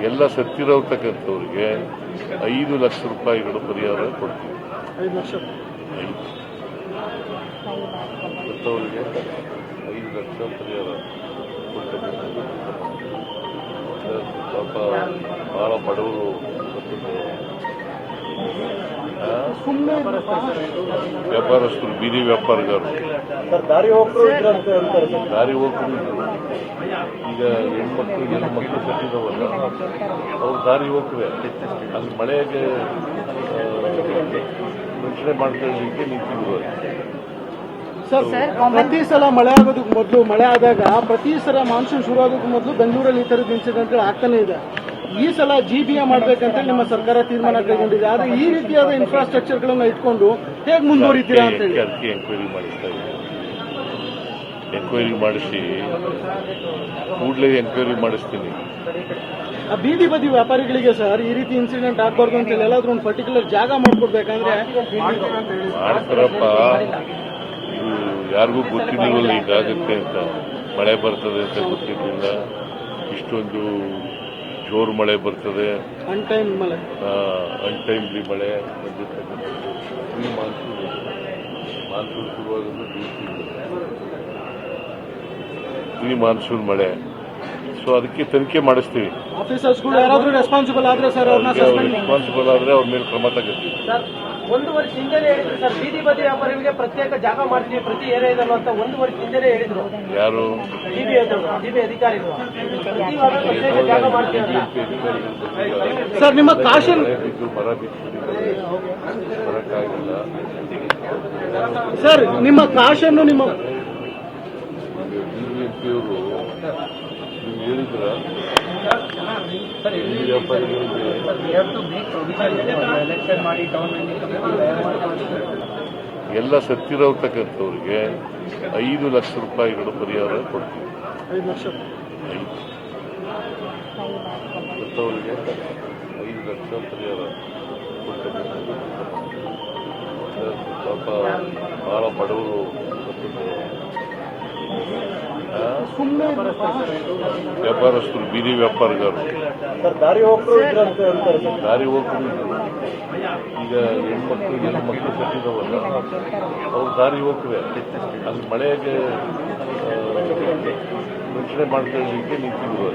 ಎಲ್ಲ ಸತ್ತಿರತಕ್ಕಂಥವ್ರಿಗೆ 5 ಲಕ್ಷ ರೂಪಾಯಿಗಳು ಪರಿಹಾರ ಕೊಡ್ತೀವಿ. 5 ಲಕ್ಷ ಸತ್ತವರಿಗೆ 5 ಲಕ್ಷ ಪರಿಹಾರ ಕೊಡ್ತಕ್ಕಂಥದ್ದು. ಪಾಪ ಬಹಳ ಬಡವರು ವ್ಯಾಪಾರಸ್ಥರು, ಬೀದಿ ವ್ಯಾಪಾರಗಾರರು, ದಾರಿ ಹೋಗ್ರು ಈಗ ಹೆಣ್ಮಕ್ಳು ಸತ್ತಿದವಲ್ಲ ಅವ್ರು ದಾರಿ ಹೋಗ್ರೆ ಅಲ್ಲಿ ಮಳೆಗೆ ರಕ್ಷಣೆ ಮಾಡ್ಕೊಳ್ಳಲಿಕ್ಕೆ ನಿಂತಿದ್ರು. ಸರ್, ಪ್ರತಿ ಸಲ ಮಳೆ ಆಗೋದಕ್ಕೆ ಮೊದಲು, ಮಳೆ ಆದಾಗ ಪ್ರತಿ ಸಲ ಮಾನ್ಸೂನ್ ಶುರು ಆಗೋದಕ್ಕೆ ಮೊದಲು ಬೆಂಗಳೂರಲ್ಲಿ ಈ ತರದ ಇನ್ಸಿಡೆಂಟ್ಗಳು ಆಗ್ತಾನೆ ಇದೆ. ಈ ಸಲ GBA ಮಾಡಬೇಕಂತ ನಿಮ್ಮ ಸರ್ಕಾರ ತೀರ್ಮಾನ ಕೈಗೊಂಡಿದೆ. ಆದ್ರೆ ಈ ರೀತಿಯಾದ ಇನ್ಫ್ರಾಸ್ಟ್ರಕ್ಚರ್ಗಳನ್ನು ಇಟ್ಕೊಂಡು ಹೇಗೆ ಮುಂದುವರಿತೀರಾ ಅಂತ ಹೇಳಿ ಅದಕ್ಕೆ ಎಂಕ್ವೈರಿ ಮಾಡಿಸ್ತಾ ಇದ್ದೀವಿ. ಎಂಕ್ವೈರಿ ಮಾಡಿಸಿ ಕೂಡಲೇ ಎಂಕ್ವೈರಿ ಮಾಡಿಸ್ತೀನಿ. ಆ ಬೀದಿ ಬದಿ ವ್ಯಾಪಾರಿಗಳಿಗೆ ಸರ್ ಈ ರೀತಿ ಇನ್ಸಿಡೆಂಟ್ ಆಗ್ಬಾರ್ದು ಅಂತ ಹೇಳಿ ಎಲ್ಲಾದ್ರೂ ಒಂದು ಪರ್ಟಿಕ್ಯುಲರ್ ಜಾಗ ಮಾಡ್ಕೊಡ್ಬೇಕಂದ್ರೆ ಮಾಡ್ತಾರಪ್ಪ. ಇದು ಯಾರಿಗೂ ಗೊತ್ತಿರಲಿಲ್ಲ ಹೀಗಾಗುತ್ತೆ ಅಂತ, ಮಳೆ ಬರ್ತದೆ ಅಂತ ಗೊತ್ತಿರಲಿಲ್ಲ. ಇಷ್ಟೊಂದು ಜೋರು ಮಳೆ ಬರ್ತದೆ, ಅನ್ಟೈಮ್ಲಿ ಮಳೆ ಬಂದಿರ್ತಕ್ಕಂಥದ್ದು. ಈ ಮಾನ್ಸೂನ್ ಶುರುವಾಗೋದು ಪ್ರೀ ಮಾನ್ಸೂನ್ ಮಳೆ. ಸೊ ಅದಕ್ಕೆ ತನಿಖೆ ಮಾಡಿಸ್ತೀವಿ. ಆಫೀಸರ್ಸ್ಗಳು ಯಾರಾದ್ರೂ ರೆಸ್ಪಾನ್ಸಿಬಲ್ ಆದ್ರೆ ಸರ್ ರೆಸ್ಪಾನ್ಸಿಬಲ್ ಆದ್ರೆ ಅವ್ರ ಮೇಲೆ ಕ್ರಮ ತಗೋತೀವಿ. 1 ವರ್ಷ ಹಿಂದೆ ಹೇಳಿದ್ರು ಸರ್, ಬೀದಿ ಬದಿ ವ್ಯಾಪಾರಿಗಳಿಗೆ ಪ್ರತ್ಯೇಕ ಜಾಗ ಮಾಡ್ತೀವಿ ಪ್ರತಿ ಏರಿಯಾದಲ್ಲೂ ಅಂತ 1 ವರ್ಷ ಹಿಂದೆ ಹೇಳಿದ್ರು. ಯಾರು? ಜಿಬಿ ಅಧಿಕಾರಿಗಳು ಪ್ರತ್ಯೇಕ ಜಾಗ ಮಾಡ್ತೀವಿ. ಸರ್, ನಿಮ್ಮ ಕಾಶನ್ ಮರ ಬಿಟ್ಟಿದ್ದಾರೆ, ಬರಕ್ಕಾಗಿಲ್ಲ. ಸರ್, ನಿಮ್ಮ ಕಾಶನ್ನು ನಿಮ್ಮ ಬಿಜೆಪಿಯವರು ನೀವು ಹೇಳಿದ್ರ ವ್ಯಾಪಾರಿಗಳಿಗೆ ಎಲ್ಲ ಸತ್ತಿರತಕ್ಕಂಥವ್ರಿಗೆ 5 ಲಕ್ಷ ರೂಪಾಯಿಗಳು ಪರಿಹಾರ ಕೊಡ್ತೀವಿ. 5 ಲಕ್ಷ ಸತ್ತವರಿಗೆ 5 ಲಕ್ಷ ಪರಿಹಾರ ಕೊಡ್ತಕ್ಕಂಥದ್ದು. ಪಾಪ ಬಹಳ ಬಡವರು ವ್ಯಾಪಾರಸ್ಥರು, ಬೀದಿ ವ್ಯಾಪಾರಗಾರರು, ದಾರಿ ಹೋಗ್ರು ಈಗ ಹೆಣ್ಮಕ್ಳು ಸತ್ತಿದವಲ್ಲ ಅವ್ರು ದಾರಿ ಹೋಗ್ರೆ ಅಲ್ಲಿ ಮಳೆಗೆ ರಕ್ಷಣೆ ಮಾಡ್ಕೊಳ್ಳಲಿಕ್ಕೆ ನಿಂತಿದ್ರು.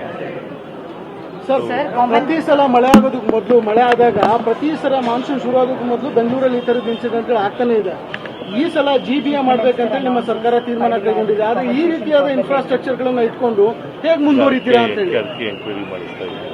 ಸರ್, ಪ್ರತಿ ಸಲ ಮಳೆ ಆಗೋದಕ್ಕೆ ಮೊದಲು, ಮಳೆ ಆದಾಗ ಪ್ರತಿ ಸಲ ಮಾನ್ಸೂನ್ ಶುರು ಆಗೋದಕ್ಕೆ ಮೊದಲು ಬೆಂಗಳೂರಲ್ಲಿ ಈ ತರದ ಇನ್ಸಿಡೆಂಟ್ಗಳು ಆಗ್ತಾನೆ ಇದೆ. ಈ ಸಲ GBA ಮಾಡಬೇಕಂತ ನಿಮ್ಮ ಸರ್ಕಾರ ತೀರ್ಮಾನ ಕೈಗೊಂಡಿದೆ. ಆದ್ರೆ ಈ ರೀತಿಯಾದ ಇನ್ಫ್ರಾಸ್ಟ್ರಕ್ಚರ್ಗಳನ್ನು ಇಟ್ಕೊಂಡು ಹೇಗೆ ಮುಂದುವರಿತೀರಾ ಅಂತ ಹೇಳಿ ಅದಕ್ಕೆ ಎಂಕ್ವೈರಿ ಮಾಡಿಸ್ತಾ ಇದ್ದೀವಿ.